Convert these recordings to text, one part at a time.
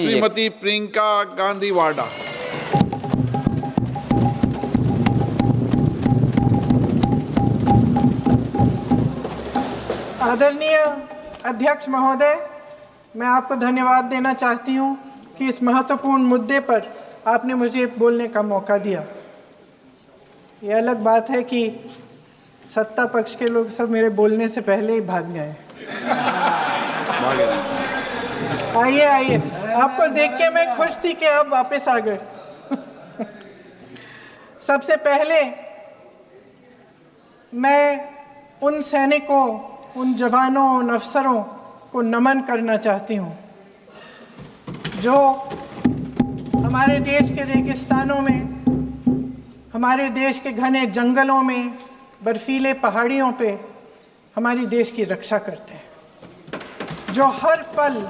श्रीमती प्रियंका गांधी वाडा। आदरणीय अध्यक्ष महोदय, मैं आपको धन्यवाद देना चाहती हूं कि इस महत्वपूर्ण मुद्दे पर आपने मुझे बोलने का मौका दिया। ये अलग बात है कि सत्ता पक्ष के लोग सब मेरे बोलने से पहले ही भाग गए। आइए आइए, आपको देख के मैं खुश थी कि आप वापस आ गए। सबसे पहले मैं उन सैनिकों, उन जवानों, उन अफसरों को नमन करना चाहती हूँ जो हमारे देश के रेगिस्तानों में, हमारे देश के घने जंगलों में, बर्फीले पहाड़ियों पे हमारी देश की रक्षा करते हैं, जो हर पल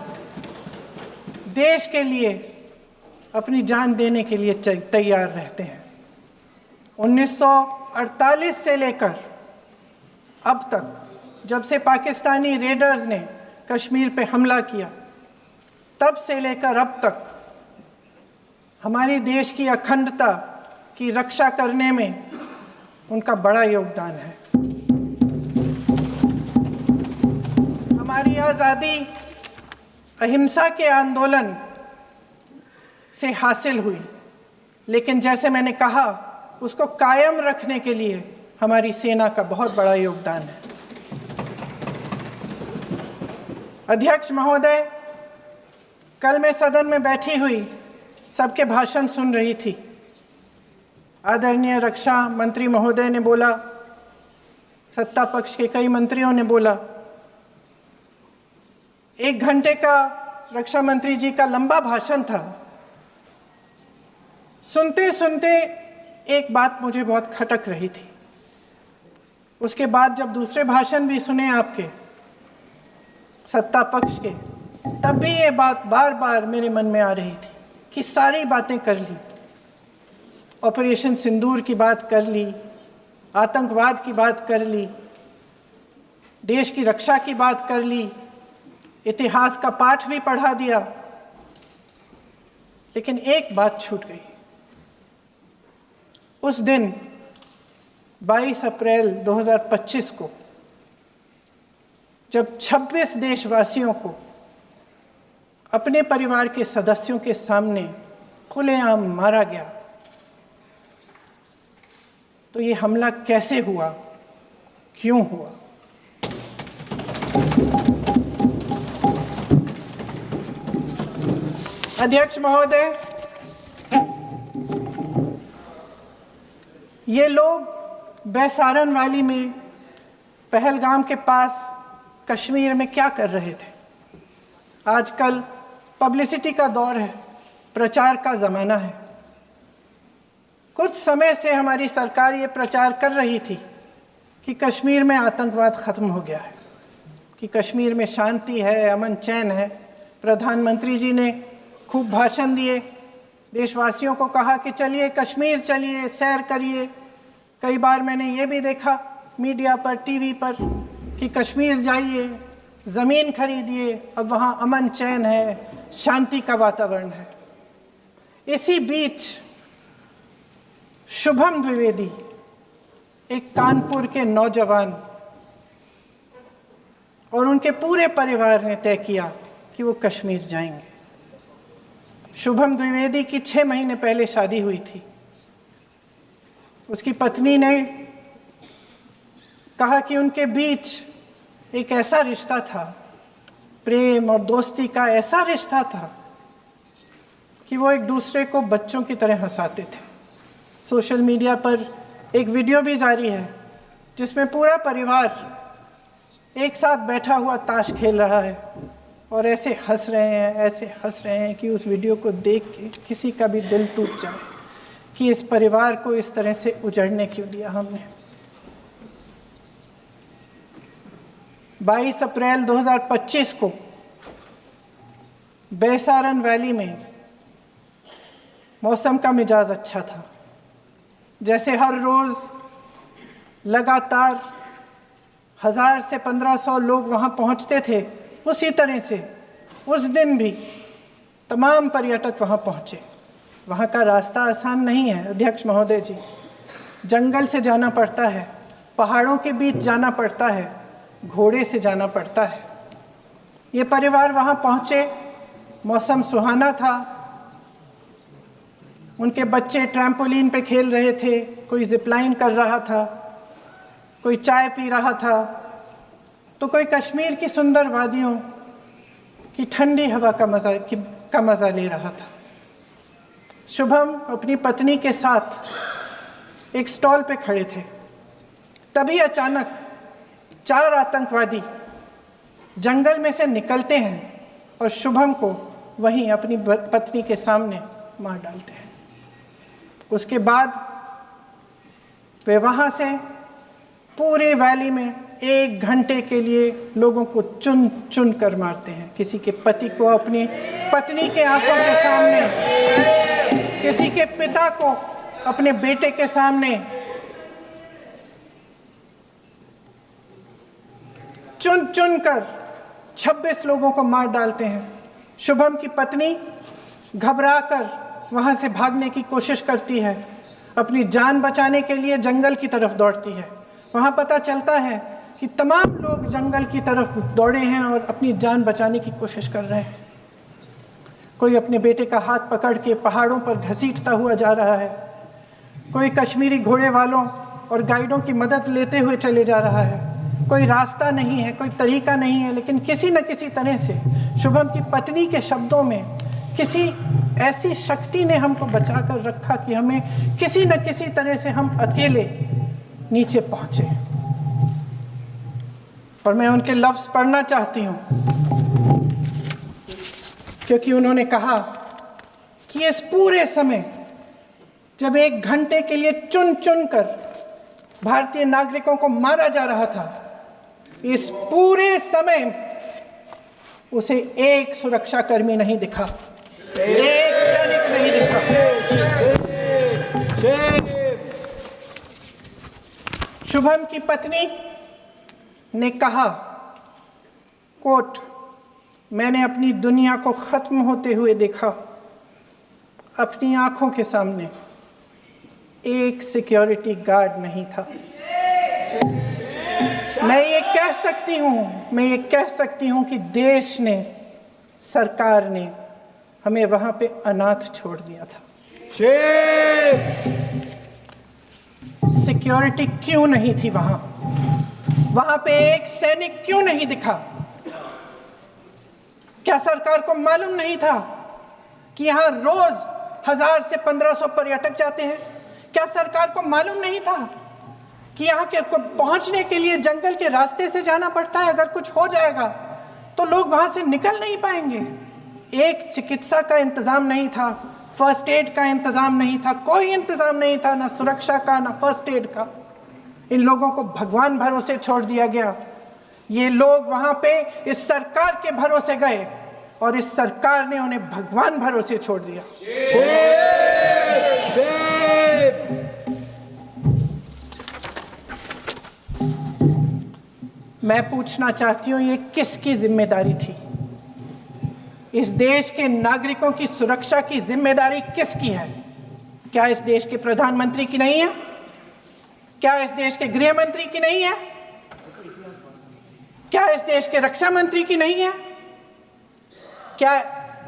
देश के लिए अपनी जान देने के लिए तैयार रहते हैं। 1948 से लेकर अब तक, जब से पाकिस्तानी रेडर्स ने कश्मीर पे हमला किया, तब से लेकर अब तक हमारे देश की अखंडता की रक्षा करने में उनका बड़ा योगदान है। हमारी आज़ादी अहिंसा के आंदोलन से हासिल हुई, लेकिन जैसे मैंने कहा, उसको कायम रखने के लिए हमारी सेना का बहुत बड़ा योगदान है। अध्यक्ष महोदय, कल मैं सदन में बैठी हुई सबके भाषण सुन रही थी। आदरणीय रक्षा मंत्री महोदय ने बोला, सत्ता पक्ष के कई मंत्रियों ने बोला। 1 घंटे का रक्षा मंत्री जी का लंबा भाषण था। सुनते सुनते एक बात मुझे बहुत खटक रही थी। उसके बाद जब दूसरे भाषण भी सुने आपके सत्ता पक्ष के, तब भी ये बात बार बार मेरे मन में आ रही थी कि सारी बातें कर ली, ऑपरेशन सिंदूर की बात कर ली, आतंकवाद की बात कर ली, देश की रक्षा की बात कर ली, इतिहास का पाठ भी पढ़ा दिया, लेकिन एक बात छूट गई। उस दिन 22 अप्रैल 2025 को जब 26 देशवासियों को अपने परिवार के सदस्यों के सामने खुलेआम मारा गया, तो ये हमला कैसे हुआ, क्यों हुआ? अध्यक्ष महोदय, ये लोग बैसारन वैली में, पहलगाम के पास कश्मीर में क्या कर रहे थे? आजकल पब्लिसिटी का दौर है, प्रचार का ज़माना है। कुछ समय से हमारी सरकार ये प्रचार कर रही थी कि कश्मीर में आतंकवाद ख़त्म हो गया है, कि कश्मीर में शांति है, अमन चैन है। प्रधानमंत्री जी ने खूब भाषण दिए, देशवासियों को कहा कि चलिए कश्मीर चलिए, सैर करिए। कई बार मैंने ये भी देखा मीडिया पर, टीवी पर, कि कश्मीर जाइए, ज़मीन खरीदिए, अब वहाँ अमन चैन है, शांति का वातावरण है। इसी बीच शुभम द्विवेदी, एक कानपुर के नौजवान, और उनके पूरे परिवार ने तय किया कि वो कश्मीर जाएंगे। शुभम द्विवेदी की 6 महीने पहले शादी हुई थी। उसकी पत्नी ने कहा कि उनके बीच एक ऐसा रिश्ता था, प्रेम और दोस्ती का ऐसा रिश्ता था कि वो एक दूसरे को बच्चों की तरह हंसाते थे। सोशल मीडिया पर एक वीडियो भी जारी है जिसमें पूरा परिवार एक साथ बैठा हुआ ताश खेल रहा है और ऐसे हंस रहे हैं, ऐसे हंस रहे हैं कि उस वीडियो को देख के किसी का भी दिल टूट जाए कि इस परिवार को इस तरह से उजड़ने क्यों दिया हमने। 22 अप्रैल 2025 को बैसारन वैली में मौसम का मिजाज अच्छा था। जैसे हर रोज़ लगातार 1000 से 1500 लोग वहाँ पहुँचते थे, उसी तरह से उस दिन भी तमाम पर्यटक वहाँ पहुँचे। वहाँ का रास्ता आसान नहीं है अध्यक्ष महोदय जी, जंगल से जाना पड़ता है, पहाड़ों के बीच जाना पड़ता है, घोड़े से जाना पड़ता है। ये परिवार वहाँ पहुँचे, मौसम सुहाना था, उनके बच्चे ट्रैम्पोलिन पे खेल रहे थे, कोई जिपलाइन कर रहा था, कोई चाय पी रहा था, तो कोई कश्मीर की सुंदर वादियों की ठंडी हवा का मज़ा ले रहा था। शुभम अपनी पत्नी के साथ एक स्टॉल पे खड़े थे। तभी अचानक 4 आतंकवादी जंगल में से निकलते हैं और शुभम को वहीं अपनी पत्नी के सामने मार डालते हैं। उसके बाद वे वहाँ से पूरे वैली में 1 घंटे के लिए लोगों को चुन चुन कर मारते हैं। किसी के पति को अपनी पत्नी के आंखों के सामने, किसी के पिता को अपने बेटे के सामने, चुन चुन कर 26 लोगों को मार डालते हैं। शुभम की पत्नी घबराकर वहां से भागने की कोशिश करती है, अपनी जान बचाने के लिए जंगल की तरफ दौड़ती है। वहां पता चलता है कि तमाम लोग जंगल की तरफ दौड़े हैं और अपनी जान बचाने की कोशिश कर रहे हैं। कोई अपने बेटे का हाथ पकड़ के पहाड़ों पर घसीटता हुआ जा रहा है, कोई कश्मीरी घोड़े वालों और गाइडों की मदद लेते हुए चले जा रहा है। कोई रास्ता नहीं है, कोई तरीका नहीं है, लेकिन किसी न किसी तरह से शुभम की पत्नी के शब्दों में किसी ऐसी शक्ति ने हमको बचा कर रखा कि हमें किसी न किसी तरह से हम अकेले नीचे पहुंचे। और मैं उनके लफ्ज पढ़ना चाहती हूं, क्योंकि उन्होंने कहा कि इस पूरे समय जब 1 घंटे के लिए चुन चुन कर भारतीय नागरिकों को मारा जा रहा था, इस पूरे समय उसे एक सुरक्षाकर्मी नहीं दिखा, एक सैनिक नहीं दिखा। शुभम की पत्नी ने कहा, कोट, मैंने अपनी दुनिया को खत्म होते हुए देखा। अपनी आंखों के सामने एक सिक्योरिटी गार्ड नहीं था। मैं ये कह सकती हूं कि देश ने, सरकार ने हमें वहां पे अनाथ छोड़ दिया था। सिक्योरिटी क्यों नहीं थी वहां? वहां पे एक सैनिक क्यों नहीं दिखा? क्या सरकार को मालूम नहीं था कि यहां रोज 1000 से 1500 पर्यटक जाते हैं? क्या सरकार को मालूम नहीं था कि यहाँ के पहुंचने के लिए जंगल के रास्ते से जाना पड़ता है? अगर कुछ हो जाएगा तो लोग वहां से निकल नहीं पाएंगे। एक चिकित्सा का इंतजाम नहीं था, फर्स्ट एड का इंतजाम नहीं था, कोई इंतजाम नहीं था, ना सुरक्षा का ना फर्स्ट एड का। इन लोगों को भगवान भरोसे छोड़ दिया गया। ये लोग वहां पे इस सरकार के भरोसे गए और इस सरकार ने उन्हें भगवान भरोसे छोड़ दिया। मैं पूछना चाहती हूँ, ये किसकी जिम्मेदारी थी? इस देश के नागरिकों की सुरक्षा की जिम्मेदारी किसकी है? क्या इस देश के प्रधानमंत्री की नहीं है? क्या इस देश के गृह मंत्री की नहीं है? क्या इस देश के रक्षा मंत्री की नहीं है? क्या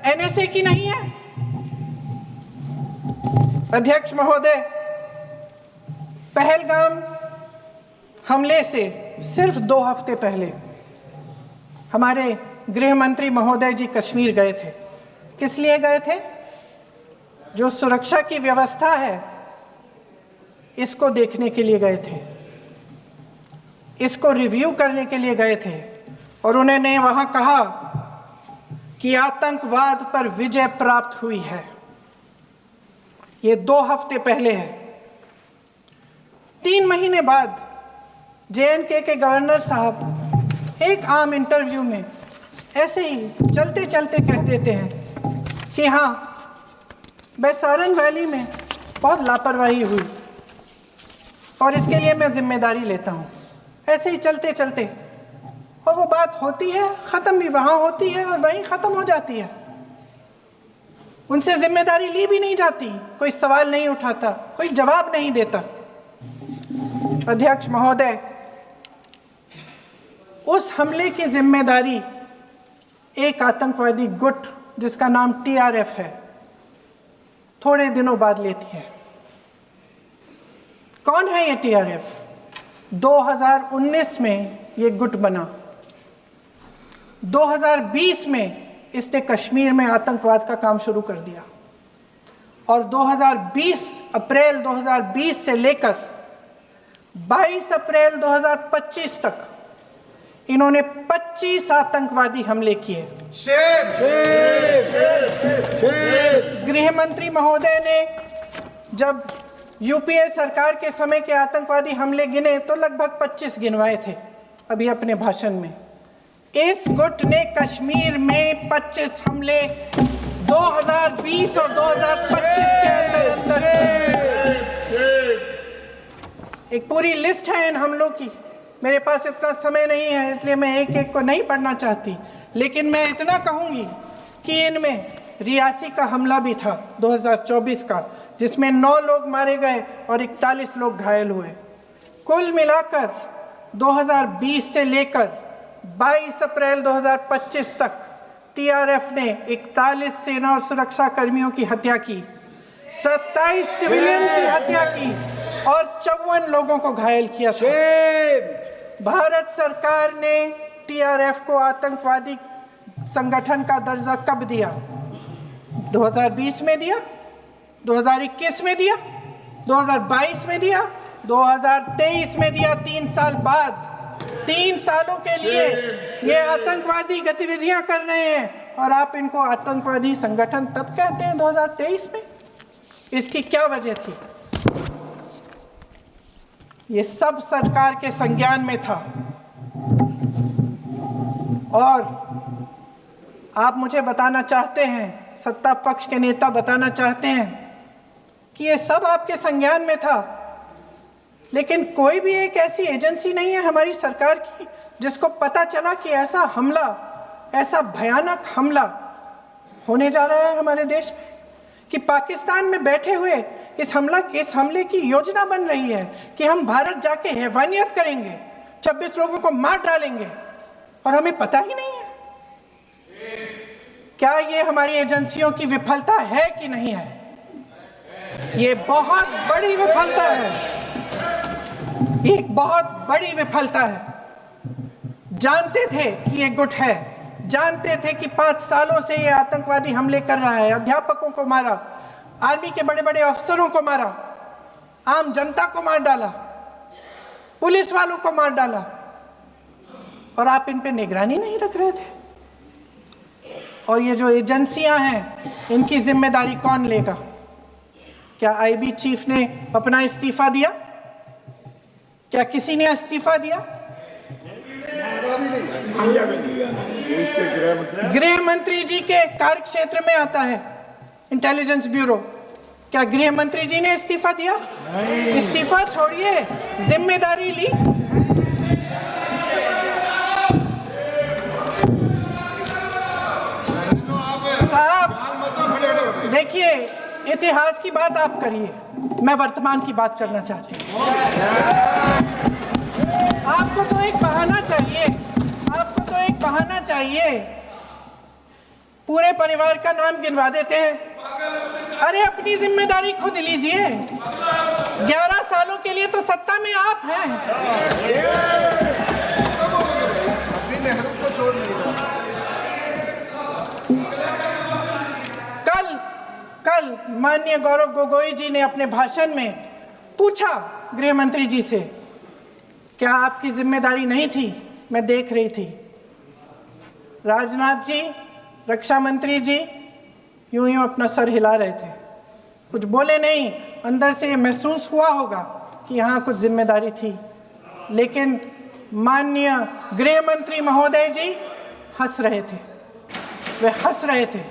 एनएसए की नहीं है? अध्यक्ष महोदय, पहलगाम हमले से सिर्फ 2 हफ्ते पहले हमारे गृह मंत्री महोदय जी कश्मीर गए थे। किस लिए गए थे? जो सुरक्षा की व्यवस्था है इसको देखने के लिए गए थे, इसको रिव्यू करने के लिए गए थे। और उन्होंने वहां कहा कि आतंकवाद पर विजय प्राप्त हुई है। ये 2 हफ्ते पहले है। 3 महीने बाद JNK के गवर्नर साहब एक आम इंटरव्यू में ऐसे ही चलते चलते कह देते हैं कि हाँ, बैसारन वैली में बहुत लापरवाही हुई और इसके लिए मैं जिम्मेदारी लेता हूँ। ऐसे ही चलते चलते, और वो बात होती है, ख़त्म भी वहाँ होती है और वहीं ख़त्म हो जाती है। उनसे जिम्मेदारी ली भी नहीं जाती, कोई सवाल नहीं उठाता, कोई जवाब नहीं देता। अध्यक्ष महोदय, उस हमले की जिम्मेदारी एक आतंकवादी गुट जिसका नाम टीआरएफ है थोड़े दिनों बाद लेती है। कौन है ये टीआरएफ? 2019 में ये गुट बना। 2020 में इसने कश्मीर में आतंकवाद का काम शुरू कर दिया और 2020 अप्रैल 2020 से लेकर 22 अप्रैल 2025 तक इन्होंने 25 आतंकवादी हमले किए। गृह मंत्री महोदय ने जब यूपीए सरकार के समय के आतंकवादी हमले गिने तो लगभग 25 गिनवाए थे अभी अपने भाषण में। इस गुट ने कश्मीर में 25 हमले 2020 और 2025 के अंदर एक पूरी लिस्ट है इन हमलों की। मेरे पास इतना समय नहीं है इसलिए मैं एक एक को नहीं पढ़ना चाहती, लेकिन मैं इतना कहूंगी कि इनमें रियासी का हमला भी था 2024 का, जिसमें 9 लोग मारे गए और 41 लोग घायल हुए। कुल मिलाकर 2020 से लेकर 22 अप्रैल 2025 तक टीआरएफ ने 41 सेना और सुरक्षा कर्मियों की हत्या की, 27 सिविलियंस की हत्या की और 54 लोगों को घायल किया था। भारत सरकार ने टीआरएफ को आतंकवादी संगठन का दर्जा कब दिया? 2020 में दिया, 2021 में दिया, 2022 में दिया, 2023 में दिया। 3 साल बाद, 3 सालों के लिए ये आतंकवादी गतिविधियां कर रहे हैं और आप इनको आतंकवादी संगठन तब कहते हैं 2023 में। इसकी क्या वजह थी? ये सब सरकार के संज्ञान में था और आप मुझे बताना चाहते हैं, सत्ता पक्ष के नेता बताना चाहते हैं कि ये सब आपके संज्ञान में था, लेकिन कोई भी एक ऐसी एजेंसी नहीं है हमारी सरकार की जिसको पता चला कि ऐसा हमला, ऐसा भयानक हमला होने जा रहा है हमारे देश में, कि पाकिस्तान में बैठे हुए इस हमले की योजना बन रही है कि हम भारत जाके हैवानियत करेंगे, 26 लोगों को मार डालेंगे और हमें पता ही नहीं है। क्या ये हमारी एजेंसियों की विफलता है कि नहीं है? ये बहुत बड़ी विफलता है, एक बहुत बड़ी विफलता है। जानते थे कि ये गुट है, जानते थे कि 5 सालों से ये आतंकवादी हमले कर रहा है, अध्यापकों को मारा, आर्मी के बड़े बड़े अफसरों को मारा, आम जनता को मार डाला, पुलिस वालों को मार डाला, और आप इन पे निगरानी नहीं रख रहे थे। और ये जो एजेंसियां हैं इनकी जिम्मेदारी कौन लेगा? क्या आईबी चीफ ने अपना इस्तीफा दिया? क्या किसी ने इस्तीफा दिया? गृह मंत्री जी के कार्य क्षेत्र में आता है इंटेलिजेंस ब्यूरो। क्या गृह मंत्री जी ने इस्तीफा दिया? इस्तीफा छोड़िए, जिम्मेदारी ली। साहब देखिए, इतिहास की बात आप करिए, मैं वर्तमान की बात करना चाहती हूँ। आपको तो एक बहाना चाहिए, आपको तो एक बहाना चाहिए। पूरे परिवार का नाम गिनवा देते हैं। अरे अपनी जिम्मेदारी खुद लीजिए। 11 सालों के लिए तो सत्ता में आप हैं। नेहरू को छोड़ नहीं रहा। कल माननीय गौरव गोगोई जी ने अपने भाषण में पूछा गृह मंत्री जी से, क्या आपकी जिम्मेदारी नहीं थी? मैं देख रही थी। राजनाथ जी, रक्षा मंत्री जी यूं यूं अपना सर हिला रहे थे, कुछ बोले नहीं। अंदर से ये महसूस हुआ होगा कि यहाँ कुछ जिम्मेदारी थी, लेकिन माननीय गृह मंत्री महोदय जी हंस रहे थे, वे हंस रहे थे।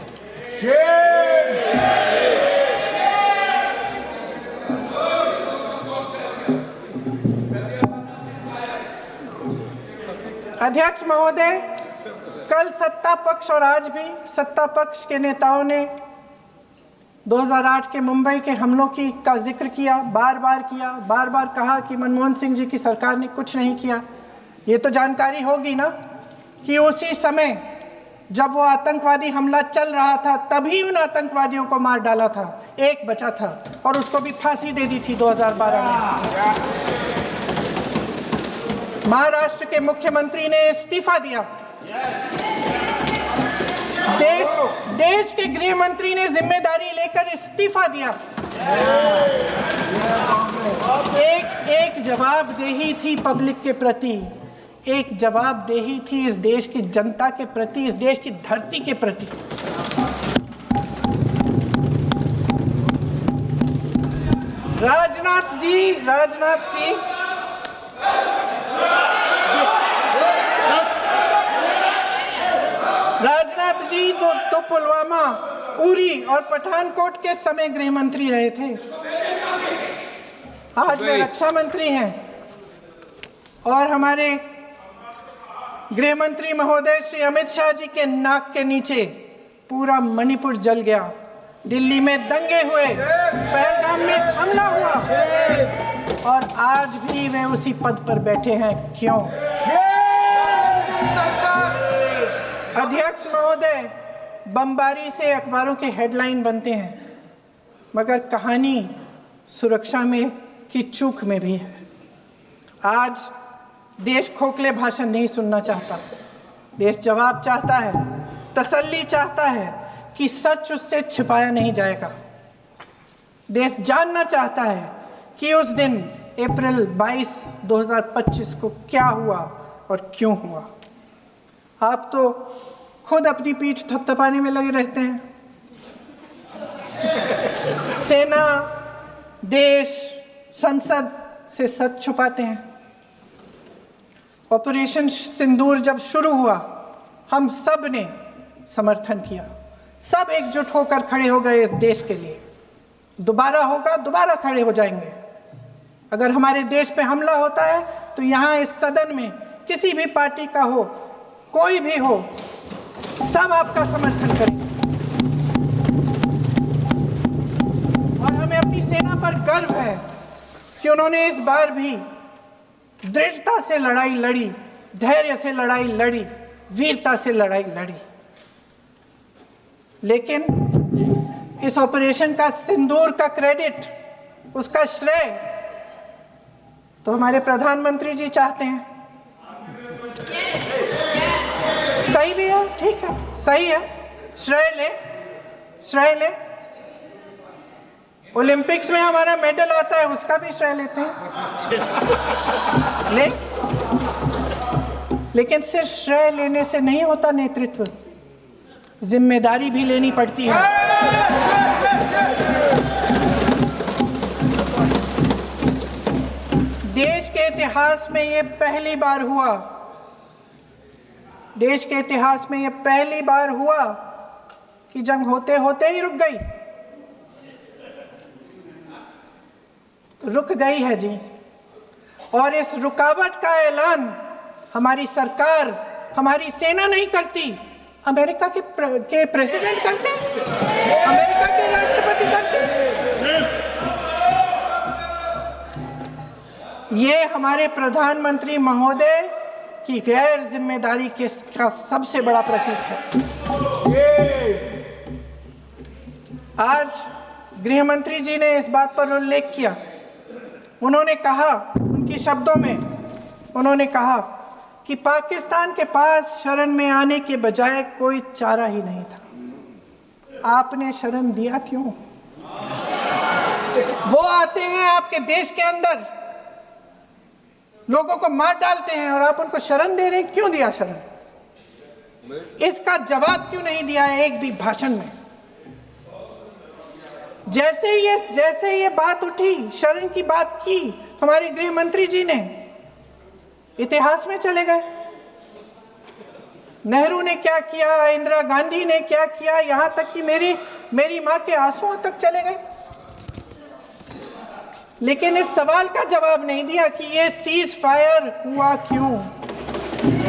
अध्यक्ष महोदय, कल सत्ता पक्ष और आज भी सत्ता पक्ष के नेताओं ने 2008 के मुंबई के हमलों का जिक्र किया, बार बार कहा कि मनमोहन सिंह जी की सरकार ने कुछ नहीं किया। ये तो जानकारी होगी ना कि उसी समय जब वो आतंकवादी हमला चल रहा था तभी उन आतंकवादियों को मार डाला था, एक बचा था और उसको भी फांसी दे दी थी 2012 में। महाराष्ट्र के मुख्यमंत्री ने इस्तीफा दिया। देश के गृह मंत्री ने जिम्मेदारी लेकर इस्तीफा दिया। एक जवाबदेही थी पब्लिक के प्रति, एक जवाबदेही थी इस देश की जनता के प्रति, इस देश की धरती के प्रति। राजनाथ जी तो पुलवामा, उरी और पठानकोट के समय गृह मंत्री रहे थे। आज वे रक्षा मंत्री हैं और हमारे गृह मंत्री महोदय श्री अमित शाह जी के नाक के नीचे पूरा मणिपुर जल गया, दिल्ली में दंगे हुए, पहलगाम में हमला हुआ और आज भी वे उसी पद पर बैठे हैं। क्यों? अध्यक्ष महोदय, बमबारी से अखबारों के हेडलाइन बनते हैं, मगर कहानी सुरक्षा में की चूक में भी है। आज देश खोखले भाषण नहीं सुनना चाहता, देश जवाब चाहता है, तसल्ली चाहता है कि सच उससे छिपाया नहीं जाएगा। देश जानना चाहता है कि उस दिन अप्रैल 22, 2025 को क्या हुआ और क्यों हुआ। आप तो खुद अपनी पीठ थपथपाने में लगे रहते हैं। सेना, देश, संसद से सच छुपाते हैं। ऑपरेशन सिंदूर जब शुरू हुआ, हम सब ने समर्थन किया, सब एकजुट होकर खड़े हो गए इस देश के लिए। दोबारा होगा, दोबारा खड़े हो जाएंगे। अगर हमारे देश पे हमला होता है तो यहाँ इस सदन में किसी भी पार्टी का हो, कोई भी हो, सब आपका समर्थन करेंगे। और हमें अपनी सेना पर गर्व है कि उन्होंने इस बार भी दृढ़ता से लड़ाई लड़ी, धैर्य से लड़ाई लड़ी, वीरता से लड़ाई लड़ी। लेकिन इस ऑपरेशन का सिंदूर का क्रेडिट, उसका श्रेय तो हमारे प्रधानमंत्री जी चाहते हैं। सही भी है, ठीक है, सही है, श्रेय ले। ओलंपिक्स में हमारा मेडल आता है, उसका भी श्रेय लेते हैं। लेकिन सिर्फ श्रेय लेने से नहीं होता नेतृत्व, जिम्मेदारी भी लेनी पड़ती है। देश के इतिहास में ये पहली बार हुआ, देश के इतिहास में ये पहली बार हुआ कि जंग होते होते ही रुक गई है जी। और इस रुकावट का ऐलान हमारी सरकार, हमारी सेना नहीं करती, अमेरिका के प्रेसिडेंट करते हैं, अमेरिका के राष्ट्रपति करते हैं। ये हमारे प्रधानमंत्री महोदय की गैर जिम्मेदारी का सबसे बड़ा प्रतीक है। आज गृह मंत्री जी ने इस बात पर उल्लेख किया। उन्होंने कहा, उनके शब्दों में उन्होंने कहा कि पाकिस्तान के पास शरण में आने के बजाय कोई चारा ही नहीं था। आपने शरण दिया क्यों? वो आते हैं आपके देश के अंदर, लोगों को मार डालते हैं और आप उनको शरण दे रहे हैं। क्यों दिया शरण? इसका जवाब क्यों नहीं दिया एक भी भाषण में? जैसे ये बात उठी, शरण की बात की, हमारे गृह मंत्री जी ने इतिहास में चले गए। नेहरू ने क्या किया, इंदिरा गांधी ने क्या किया, यहां तक कि मेरी मां के आंसुओं तक चले गए। लेकिन इस सवाल का जवाब नहीं दिया कि ये सीज फायर हुआ क्यों,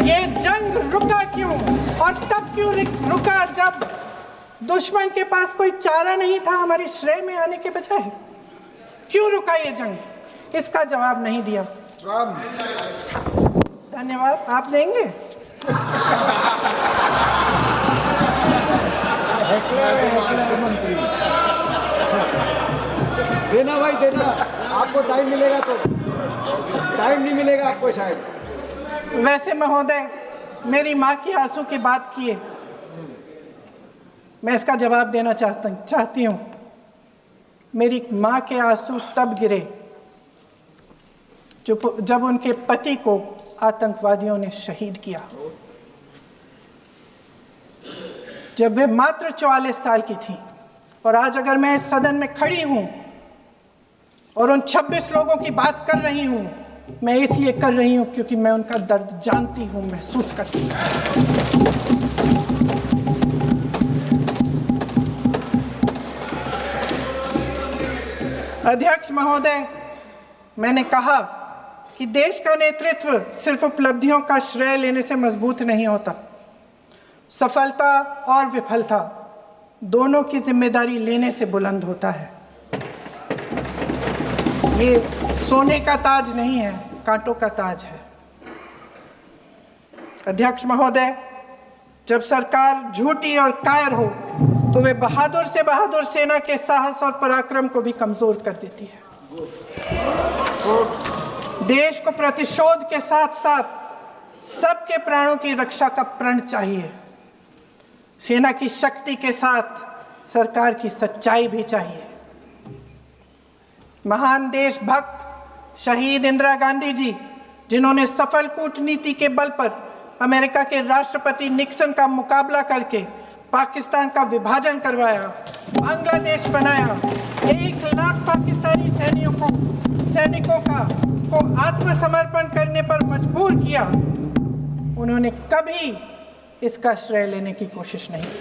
ये जंग रुका क्यों, और तब क्यों रुका जब दुश्मन के पास कोई चारा नहीं था हमारे श्रेय में आने के बजाय? क्यों रुका ये जंग? इसका जवाब नहीं दिया। धन्यवाद। आप देंगे? देना भाई देना, आपको टाइम मिलेगा तो। टाइम नहीं मिलेगा आपको शायद। वैसे महोदय, मेरी माँ की आंसू की बात किए, मैं इसका जवाब देना चाहती हूँ। मेरी माँ के आंसू तब गिरे जब उनके पति को आतंकवादियों ने शहीद किया, जब वे मात्र 44 साल की थी। और आज अगर मैं इस सदन में खड़ी हूँ और उन 26 लोगों की बात कर रही हूँ, मैं इसलिए कर रही हूँ क्योंकि मैं उनका दर्द जानती हूँ, महसूस करती हूँ। अध्यक्ष महोदय, मैंने कहा कि देश का नेतृत्व सिर्फ उपलब्धियों का श्रेय लेने से मजबूत नहीं होता। सफलता और विफलता दोनों की जिम्मेदारी लेने से बुलंद होता है। ये सोने का ताज नहीं है, कांटों का ताज है। अध्यक्ष महोदय, जब सरकार झूठी और कायर हो तो वे बहादुर से बहादुर सेना के साहस और पराक्रम को भी कमजोर कर देती है। देश को प्रतिशोध के साथ साथ सबके प्राणों की रक्षा का प्रण चाहिए। सेना की शक्ति के साथ सरकार की सच्चाई भी चाहिए। महान देशभक्त शहीद इंदिरा गांधी जी, जिन्होंने सफल कूटनीति के बल पर अमेरिका के राष्ट्रपति निक्सन का मुकाबला करके पाकिस्तान का विभाजन करवाया, बांग्लादेश बनाया, 1 लाख पाकिस्तानी सैनिकों को आत्मसमर्पण करने पर मजबूर किया, उन्होंने कभी इसका श्रेय लेने की कोशिश नहीं की।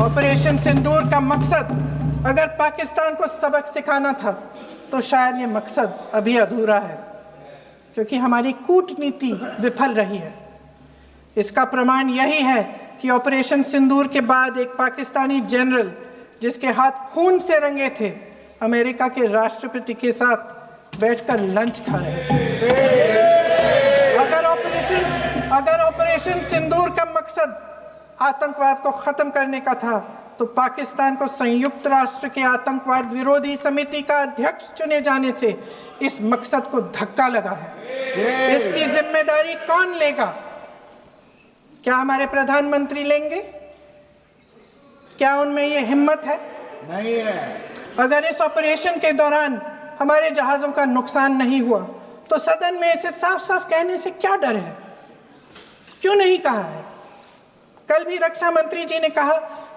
ऑपरेशन सिंदूर का मकसद अगर पाकिस्तान को सबक सिखाना था तो शायद ये मकसद अभी अधूरा है, क्योंकि हमारी कूटनीति विफल रही है। इसका प्रमाण यही है कि ऑपरेशन सिंदूर के बाद एक पाकिस्तानी जनरल, जिसके हाथ खून से रंगे थे, अमेरिका के राष्ट्रपति के साथ बैठकर लंच खा रहे थे। अगर ऑपरेशन सिंदूर का मकसद आतंकवाद को खत्म करने का था तो पाकिस्तान को संयुक्त राष्ट्र के आतंकवाद विरोधी समिति का अध्यक्ष चुने जाने से इस मकसद को धक्का लगा है। इसकी जिम्मेदारी कौन लेगा? क्या हमारे प्रधानमंत्री लेंगे? क्या उनमें ये हिम्मत है? नहीं है। अगर इस ऑपरेशन के दौरान हमारे जहाज़ों का नुकसान नहीं हुआ तो सदन में इसे साफ साफ कहने से क्या डर है? क्यों नहीं कहा है? कल भी रक्षा मंत्री जी ने कहा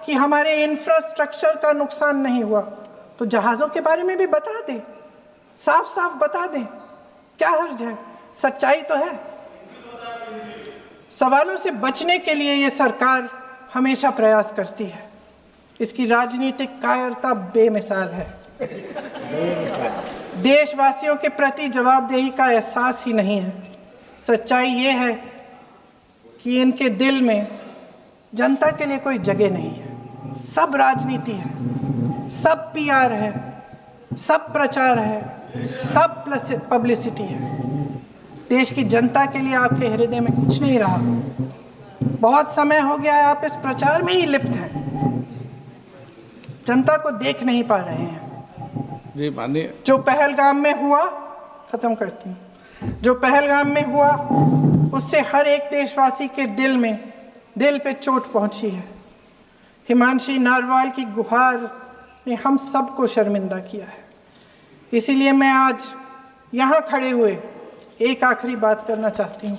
कि हमारे इंफ्रास्ट्रक्चर का नुकसान नहीं हुआ, तो जहाज़ों के बारे में भी बता दें, साफ साफ बता दें। क्या हर्ज है? सच्चाई तो है। सवालों से बचने के लिए ये सरकार हमेशा प्रयास करती है। इसकी राजनीतिक कायरता बेमिसाल है। देशवासियों के प्रति जवाबदेही का एहसास ही नहीं है। सच्चाई ये है कि इनके दिल में जनता के लिए कोई जगह नहीं है। सब राजनीति है, सब पीआर है, सब प्रचार है, सब पब्लिसिटी है। देश की जनता के लिए आपके हृदय में कुछ नहीं रहा। बहुत समय हो गया है आप इस प्रचार में ही लिप्त हैं, जनता को देख नहीं पा रहे हैं। जी माननीय, जो पहलगाम में हुआ, खत्म करती हूँ, जो पहलगाम में हुआ उससे हर एक देशवासी के दिल पे चोट पहुंची है। हिमांशी नारवाल की गुहार ने हम सबको शर्मिंदा किया है। इसीलिए मैं आज यहाँ खड़े हुए एक आखिरी बात करना चाहती हूँ।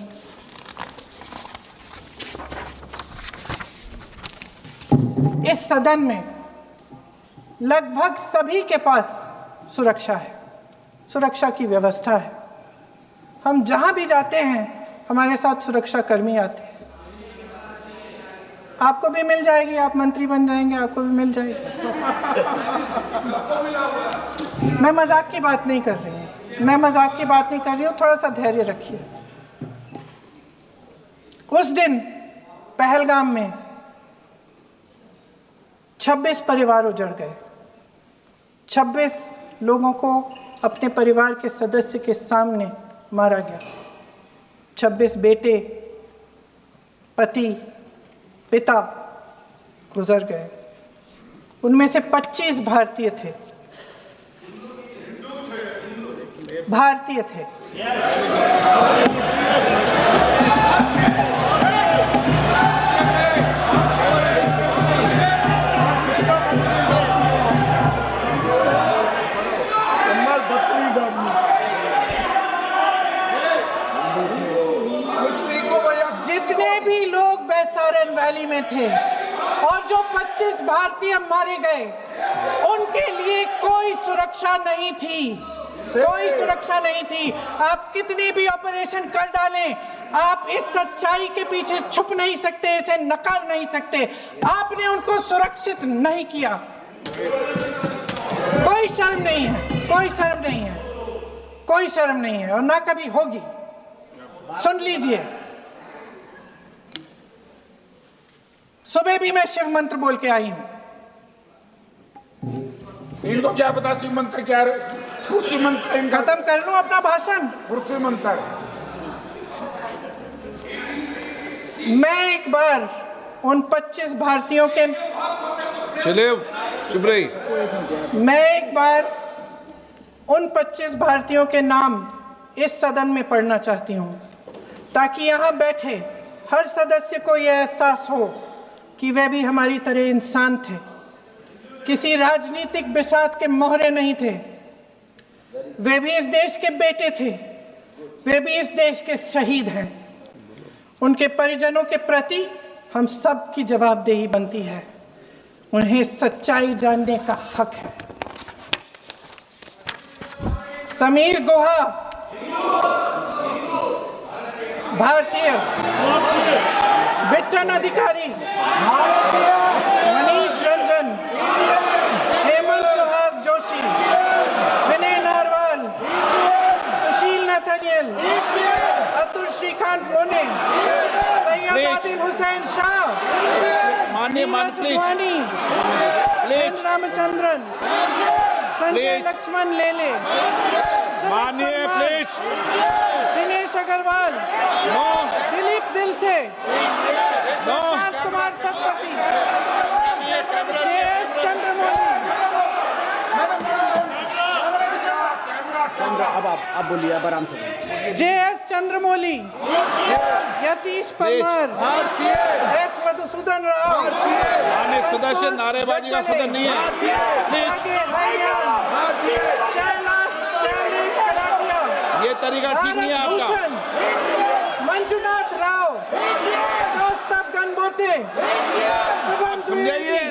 इस सदन में लगभग सभी के पास सुरक्षा है, सुरक्षा की व्यवस्था है। हम जहाँ भी जाते हैं हमारे साथ सुरक्षा कर्मी आते हैं। आपको भी मिल जाएगी, आप मंत्री बन जाएंगे, आपको भी मिल जाएगी। मैं मजाक की बात नहीं कर रही हूँ, थोड़ा सा धैर्य रखिए। उस दिन पहलगाम में 26 परिवार उजड़ गए। 26 लोगों को अपने परिवार के सदस्य के सामने मारा गया। 26 बेटे, पति, पिता गुजर गए। उनमें से 25 भारतीय थे। जितने भी लोग बैसारन वैली में थे और जो 25 भारतीय मारे गए, उनके लिए कोई सुरक्षा नहीं थी, कोई सुरक्षा नहीं थी। आप कितने भी ऑपरेशन कर डालें, आप इस सच्चाई के पीछे छुप नहीं सकते, इसे नकार नहीं सकते। आपने उनको सुरक्षित नहीं किया। कोई शर्म नहीं है, कोई शर्म नहीं है, कोई शर्म नहीं है और ना कभी होगी। सुन लीजिए, सुबह भी मैं शिव मंत्र बोल के आई हूं। इनको क्या पता शिव मंत्र क्या है? शिव मंत्र खत्म कर लूं अपना भाषण। शिव मंत्र मैं एक बार उन 25 भारतीयों के चले चुप रही। मैं एक बार उन 25 भारतीयों के नाम इस सदन में पढ़ना चाहती हूं, ताकि यहां बैठे हर सदस्य को यह एहसास हो कि वे भी हमारी तरह इंसान थे, किसी राजनीतिक बिसात के मोहरे नहीं थे। वे भी इस देश के बेटे थे, वे भी इस देश के शहीद हैं। उनके परिजनों के प्रति हम सब की जवाबदेही बनती है। उन्हें सच्चाई जानने का हक है। समीर गुहा भारतीय, बिट्टन अधिकारी, मनीष रंजन, हेमंत सुहास जोशी, विनय नारवाल, सुशील नथनियल, अतुल श्रीकांत मोने, सैयद आदिल हुसैन शाह, माननीय वानी, एन रामचंद्रन, संजय लक्ष्मण लेले, माननीय प्लीज दिनेश अग्रवाल, दिलीप दिल से, प्रशांत कुमार सतपति, JS चंद्रमौली। अब आप बोलिए, अब आराम से। JS चंद्रमौली, यतीश परमार, S मधुसूदन राव, माननीय सदस्य, नारेबाजी का सदन नहीं है। शैलेश कलाटिया, ये तरीका ठीक नहीं है आपका। मंजुनाथ राव, कौस्तभ गणबोटे, शुभम द्विवेदी,